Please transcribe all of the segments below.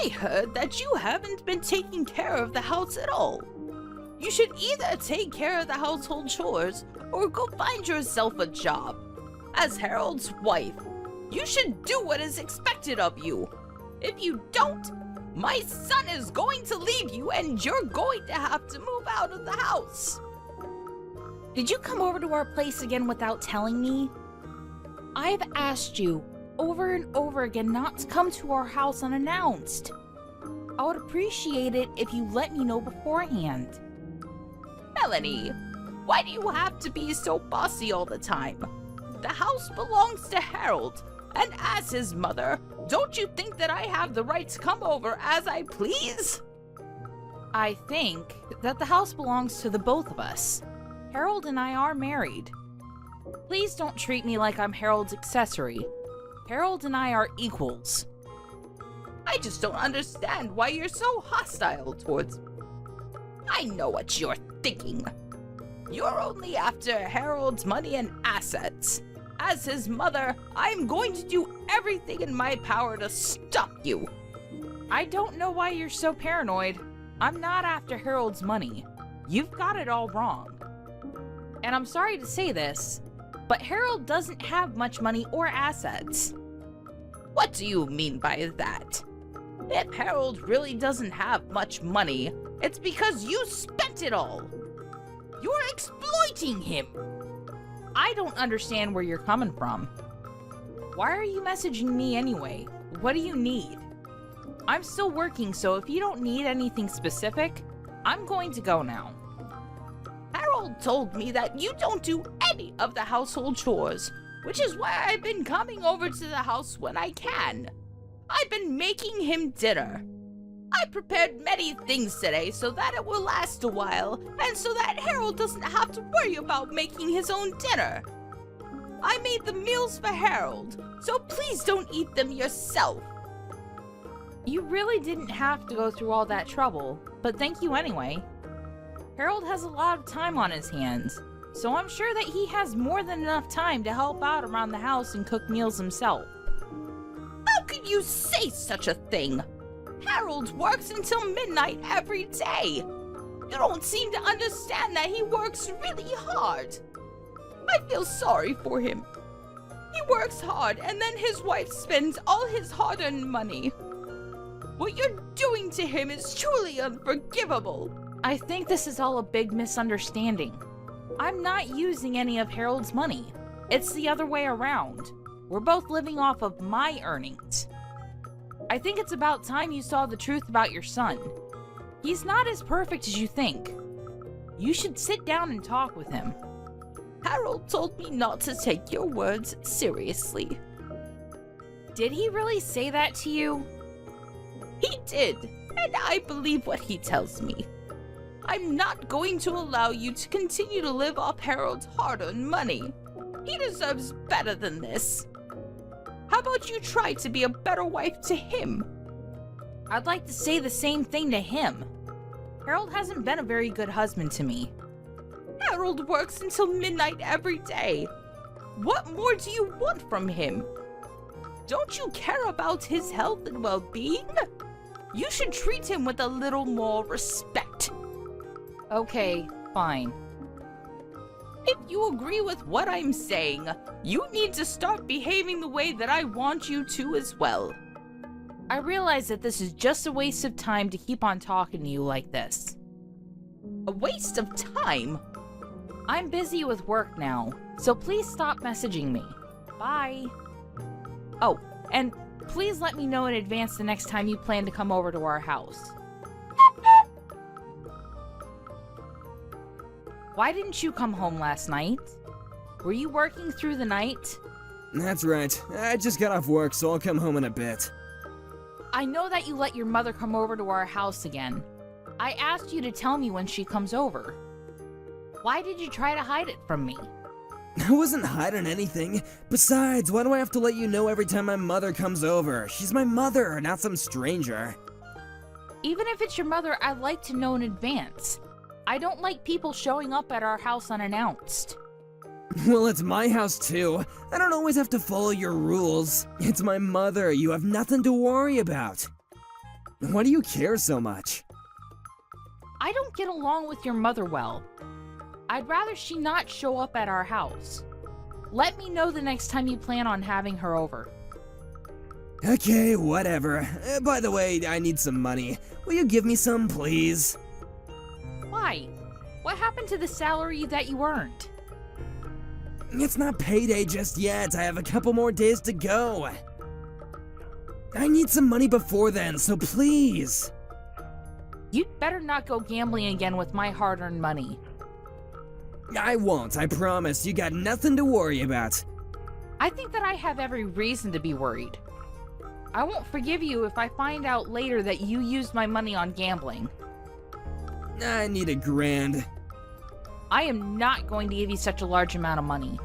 I heard that you haven't been taking care of the house at all. You should either take care of the household chores or go find yourself a job. As Harold's wife, you should do what is expected of you. If you don't, my son is going to leave you and you're going to have to move out of the house. Did you come over to our place again without telling me? I've asked you over and over again not to come to our house unannounced. I would appreciate it if you let me know beforehand. Melanie, why do you have to be so bossy all the time? The house belongs to Harold, and as his mother, don't you think that I have the right to come over as I please? I think that the house belongs to the both of us. Harold and I are married. Please don't treat me like I'm Harold's accessory. Harold and I are equals. I just don't understand why you're so hostile towards me. I know what you're thinking. You're only after Harold's money and assets. As his mother, I'm going to do everything in my power to stop you. I don't know why you're so paranoid. I'm not after Harold's money. You've got it all wrong. And I'm sorry to say this, but Harold doesn't have much money or assets. What do you mean by that? If Harold really doesn't have much money, it's because you spent it all. You're exploiting him. I don't understand where you're coming from. Why are you messaging me anyway? What do you need? I'm still working, so if you don't need anything specific, I'm going to go now. Harold told me that you don't do any of the household chores, which is why I've been coming over to the house when I can. I've been making him dinner. I prepared many things today so that it will last a while, and so that Harold doesn't have to worry about making his own dinner. I made the meals for Harold, so please don't eat them yourself. You really didn't have to go through all that trouble, but thank you anyway. Harold has a lot of time on his hands, so I'm sure that he has more than enough time to help out around the house and cook meals himself. How could you say such a thing? Harold works until midnight every day. You don't seem to understand that he works really hard. I feel sorry for him. He works hard and then his wife spends all his hard-earned money. What you're doing to him is truly unforgivable. I think this is all a big misunderstanding. I'm not using any of Harold's money. It's the other way around. We're both living off of my earnings. I think it's about time you saw the truth about your son. He's not as perfect as you think. You should sit down and talk with him. Harold told me not to take your words seriously. Did he really say that to you? He did, and I believe what he tells me. I'm not going to allow you to continue to live off Harold's hard-earned money. He deserves better than this. How about you try to be a better wife to him? I'd like to say the same thing to him. Harold hasn't been a very good husband to me. Harold works until midnight every day. What more do you want from him? Don't you care about his health and well-being? You should treat him with a little more respect. Okay, fine. If you agree with what I'm saying, you need to start behaving the way that I want you to as well. I realize that this is just a waste of time to keep on talking to you like this. A waste of time? I'm busy with work now, so please stop messaging me. Bye. Oh, and please let me know in advance the next time you plan to come over to our house. Why didn't you come home last night? Were you working through the night? That's right. I just got off work, so I'll come home in a bit. I know that you let your mother come over to our house again. I asked you to tell me when she comes over. Why did you try to hide it from me? I wasn't hiding anything. Besides, why do I have to let you know every time my mother comes over? She's my mother, not some stranger. Even if it's your mother, I'd like to know in advance. I don't like people showing up at our house unannounced. Well, it's my house too. I don't always have to follow your rules. It's my mother. You have nothing to worry about. Why do you care so much? I don't get along with your mother well. I'd rather she not show up at our house. Let me know the next time you plan on having her over. Okay, whatever. By the way, I need some money. Will you give me some, please? Why? What happened to the salary that you earned? It's not payday just yet. I have a couple more days to go. I need some money before then, so please. You'd better not go gambling again with my hard-earned money. I won't, I promise. You got nothing to worry about. I think that I have every reason to be worried. I won't forgive you if I find out later that you used my money on gambling. I need $1,000. I am not going to give you such a large amount of money.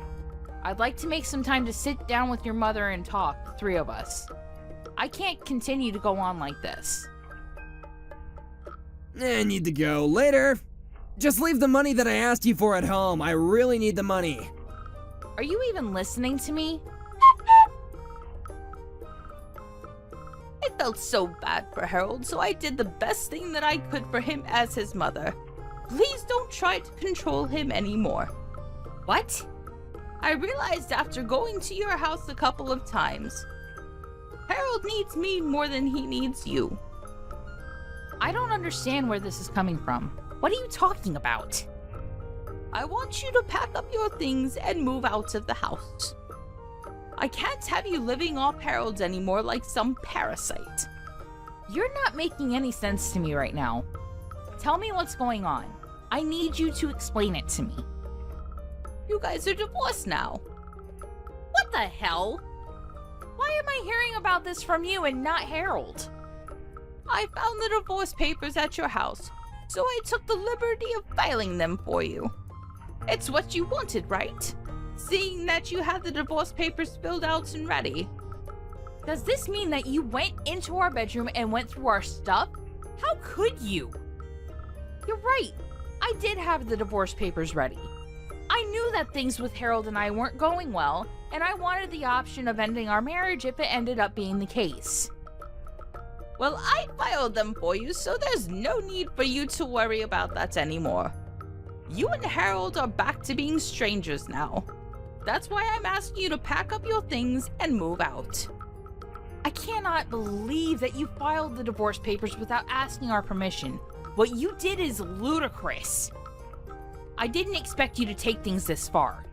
I'd like to make some time to sit down with your mother and talk, the three of us. I can't continue to go on like this. I need to go. Later. Just leave the money that I asked you for at home. I really need the money. Are you even listening to me? I felt so bad for Harold, so I did the best thing that I could for him as his mother. Please don't try to control him anymore. What? I realized after going to your house a couple of times, Harold needs me more than he needs you. I don't understand where this is coming from. What are you talking about? I want you to pack up your things and move out of the house. I can't have you living off Harold's anymore like some parasite. You're not making any sense to me right now. Tell me what's going on. I need you to explain it to me. You guys are divorced now. What the hell? Why am I hearing about this from you and not Harold? I found the divorce papers at your house, so I took the liberty of filing them for you. It's what you wanted, right? Seeing that you had the divorce papers filled out and ready. Does this mean that you went into our bedroom and went through our stuff? How could you? You're right. I did have the divorce papers ready. I knew that things with Harold and I weren't going well, and I wanted the option of ending our marriage if it ended up being the case. Well, I filed them for you, so there's no need for you to worry about that anymore. You and Harold are back to being strangers now. That's why I'm asking you to pack up your things and move out. I cannot believe that you filed the divorce papers without asking our permission. What you did is ludicrous. I didn't expect you to take things this far.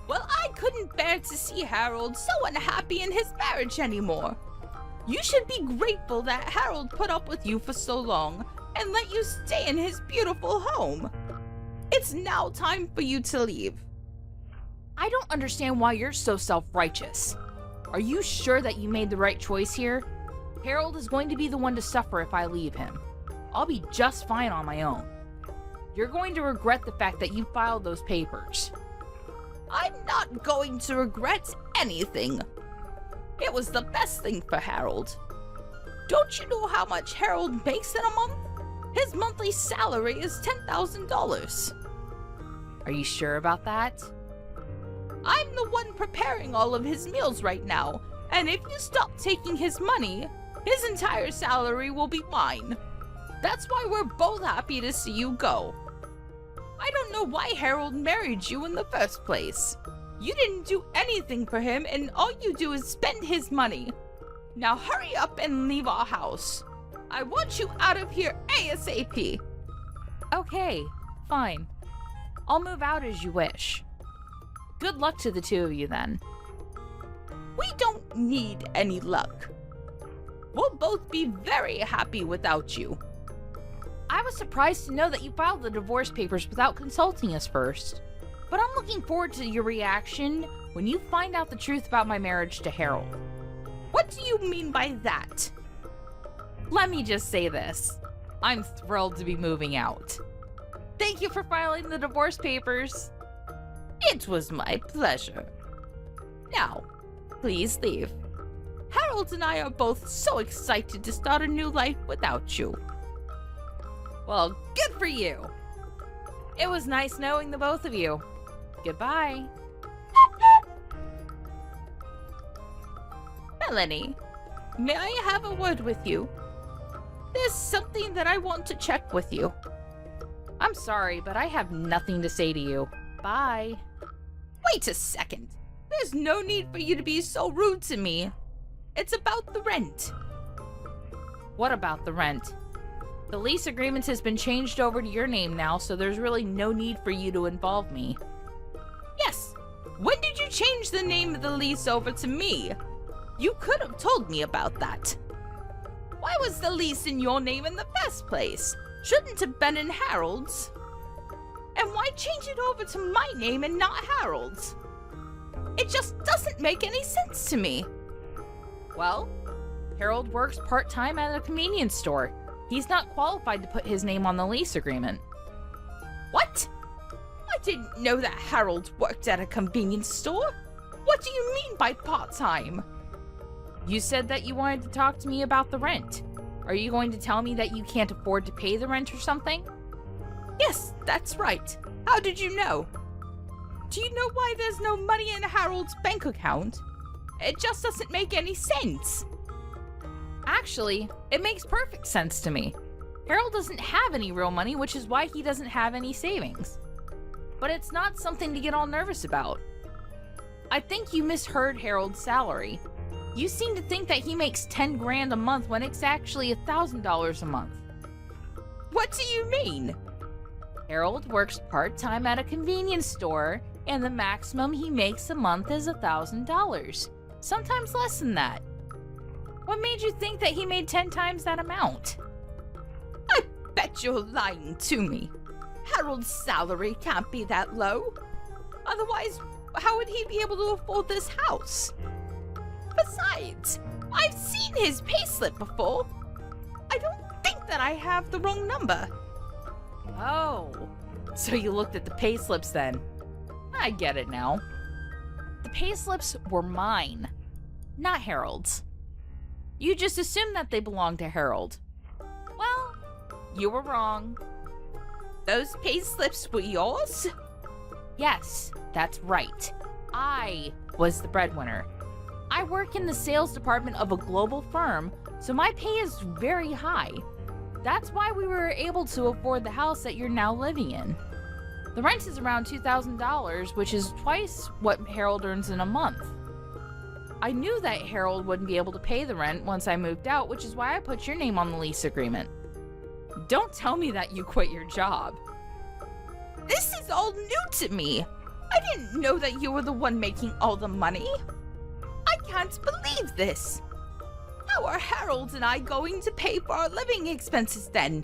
Well, I couldn't bear to see Harold so unhappy in his marriage anymore. You should be grateful that Harold put up with you for so long and let you stay in his beautiful home. It's now time for you to leave. I don't understand why you're so self-righteous. Are you sure that you made the right choice here? Harold is going to be the one to suffer if I leave him. I'll be just fine on my own. You're going to regret the fact that you filed those papers. I'm not going to regret anything. It was the best thing for Harold. Don't you know how much Harold makes in a month? His monthly salary is $10,000. Are you sure about that? I'm the one preparing all of his meals right now, and if you stop taking his money, his entire salary will be mine. That's why we're both happy to see you go. I don't know why Harold married you in the first place. You didn't do anything for him, and all you do is spend his money. Now hurry up and leave our house. I want you out of here ASAP. Okay, fine. I'll move out as you wish. Good luck to the two of you then. We don't need any luck. We'll both be very happy without you. I was surprised to know that you filed the divorce papers without consulting us first. But I'm looking forward to your reaction when you find out the truth about my marriage to Harold. What do you mean by that? Let me just say this. I'm thrilled to be moving out. Thank you for filing the divorce papers. It was my pleasure. Now, please leave. Harold and I are both so excited to start a new life without you. Well, good for you. It was nice knowing the both of you. Goodbye. Melanie, may I have a word with you? There's something that I want to check with you. I'm sorry, but I have nothing to say to you. Bye. Wait a second. There's no need for you to be so rude to me. It's about the rent. What about the rent? The lease agreement has been changed over to your name now, so there's really no need for you to involve me. Yes. When did you change the name of the lease over to me? You could have told me about that. Why was the lease in your name in the first place? Shouldn't have been in Harold's. And why change it over to my name and not Harold's? It just doesn't make any sense to me. Well, Harold works part-time at a convenience store. He's not qualified to put his name on the lease agreement. What? I didn't know that Harold worked at a convenience store. What do you mean by part-time? You said that you wanted to talk to me about the rent. Are you going to tell me that you can't afford to pay the rent or something? Yes, that's right. How did you know? Do you know why there's no money in Harold's bank account? It just doesn't make any sense. Actually, it makes perfect sense to me. Harold doesn't have any real money, which is why he doesn't have any savings. But it's not something to get all nervous about. I think you misheard Harold's salary. You seem to think that he makes 10 grand a month when it's actually $1,000 a month. What do you mean? Harold works part-time at a convenience store, and the maximum he makes a month is $1,000. Sometimes less than that. What made you think that he made 10 times that amount? I bet you're lying to me. Harold's salary can't be that low. Otherwise, how would he be able to afford this house? Besides, I've seen his payslip before. I don't think that I have the wrong number. Oh, so you looked at the payslips then. I get it now. The payslips were mine, not Harold's. You just assumed that they belonged to Harold. Well, you were wrong. Those payslips were yours? Yes, that's right. I was the breadwinner. I work in the sales department of a global firm, so my pay is very high. That's why we were able to afford the house that you're now living in. The rent is around $2,000, which is twice what Harold earns in a month. I knew that Harold wouldn't be able to pay the rent once I moved out, which is why I put your name on the lease agreement. Don't tell me that you quit your job. This is all new to me. I didn't know that you were the one making all the money. I can't believe this. How are Harold and I going to pay for our living expenses then?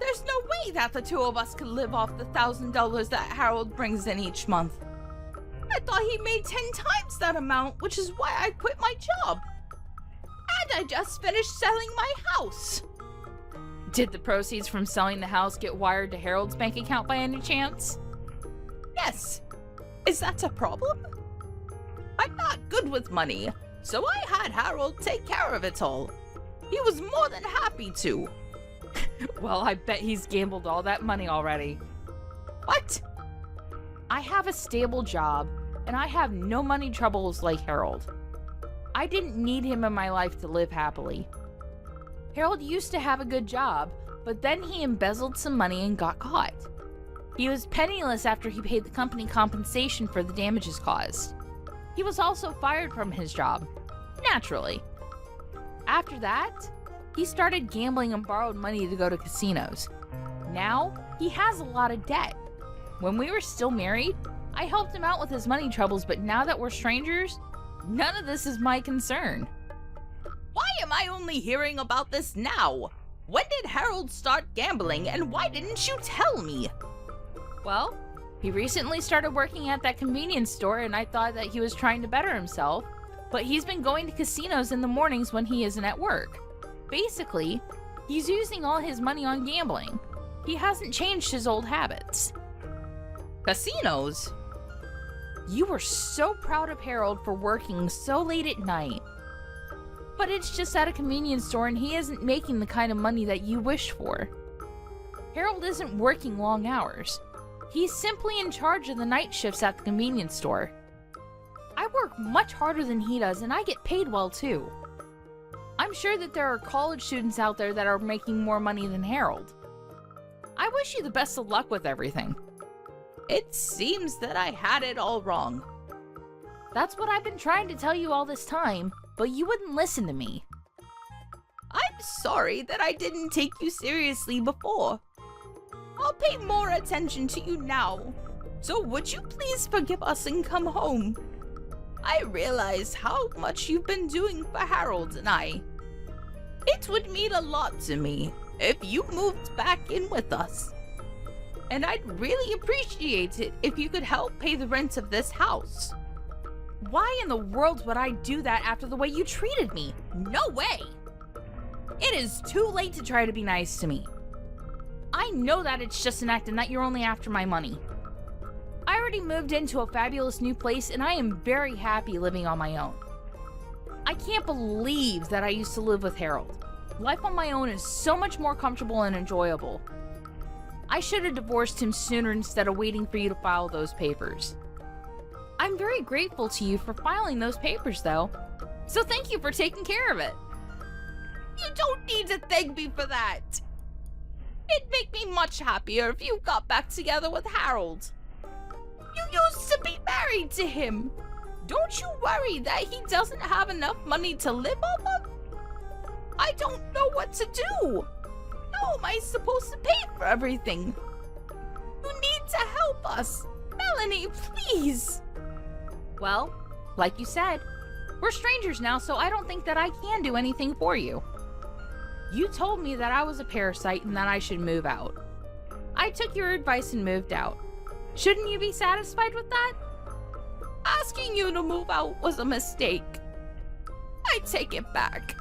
There's no way that the two of us can live off the $1,000 that Harold brings in each month. I thought he made 10 times that amount, which is why I quit my job. And I just finished selling my house. Did the proceeds from selling the house get wired to Harold's bank account by any chance? Yes. Is that a problem? I'm not good with money, so I had Harold take care of it all. He was more than happy to. Well, I bet he's gambled all that money already. What? I have a stable job, and I have no money troubles like Harold. I didn't need him in my life to live happily. Harold used to have a good job, but then he embezzled some money and got caught. He was penniless after he paid the company compensation for the damages caused. He was also fired from his job, naturally. After that, he started gambling and borrowed money to go to casinos. Now, he has a lot of debt. When we were still married, I helped him out with his money troubles, but now that we're strangers, none of this is my concern. Why am I only hearing about this now? When did Harold start gambling, and why didn't you tell me? Well, he recently started working at that convenience store, and I thought that he was trying to better himself, but he's been going to casinos in the mornings when he isn't at work. Basically, he's using all his money on gambling. He hasn't changed his old habits. Casinos? You were so proud of Harold for working so late at night. But it's just at a convenience store and he isn't making the kind of money that you wish for. Harold isn't working long hours. He's simply in charge of the night shifts at the convenience store. I work much harder than he does and I get paid well too. I'm sure that there are college students out there that are making more money than Harold. I wish you the best of luck with everything. It seems that I had it all wrong. That's what I've been trying to tell you all this time, but you wouldn't listen to me. I'm sorry that I didn't take you seriously before. I'll pay more attention to you now. So would you please forgive us and come home? I realize how much you've been doing for Harold and I. It would mean a lot to me if you moved back in with us. And I'd really appreciate it if you could help pay the rent of this house. Why in the world would I do that after the way you treated me? No way! It is too late to try to be nice to me. I know that it's just an act and that you're only after my money. I already moved into a fabulous new place and I am very happy living on my own. I can't believe that I used to live with Harold. Life on my own is so much more comfortable and enjoyable. I should have divorced him sooner instead of waiting for you to file those papers. I'm very grateful to you for filing those papers though, so thank you for taking care of it. You don't need to thank me for that. It'd make me much happier if you got back together with Harold. You used to be married to him. Don't you worry that he doesn't have enough money to live off of? I don't know what to do. How am I supposed to pay for everything? You need to help us. Melanie, please. Well, like you said, we're strangers now, so I don't think that I can do anything for you. You told me that I was a parasite and that I should move out. I took your advice and moved out. Shouldn't you be satisfied with that? Asking you to move out was a mistake. I take it back.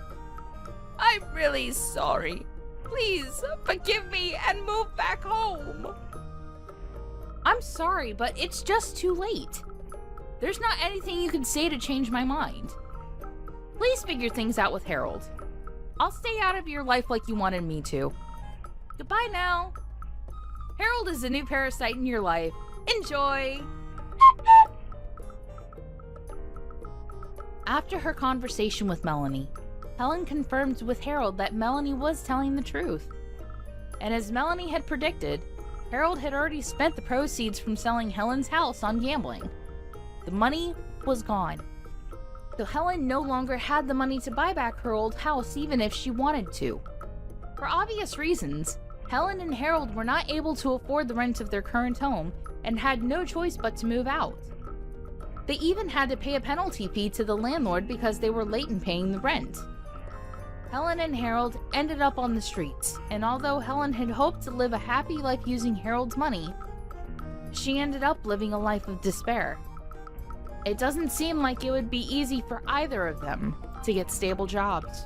I'm really sorry. Please forgive me and move back home. I'm sorry, but it's just too late. There's not anything you can say to change my mind. Please figure things out with Harold. I'll stay out of your life like you wanted me to. Goodbye now. Harold is a new parasite in your life. Enjoy! After her conversation with Melanie, Helen confirmed with Harold that Melanie was telling the truth. And as Melanie had predicted, Harold had already spent the proceeds from selling Helen's house on gambling. The money was gone. So Helen no longer had the money to buy back her old house even if she wanted to. For obvious reasons, Helen and Harold were not able to afford the rent of their current home and had no choice but to move out. They even had to pay a penalty fee to the landlord because they were late in paying the rent. Helen and Harold ended up on the streets, and although Helen had hoped to live a happy life using Harold's money, she ended up living a life of despair. It doesn't seem like it would be easy for either of them to get stable jobs.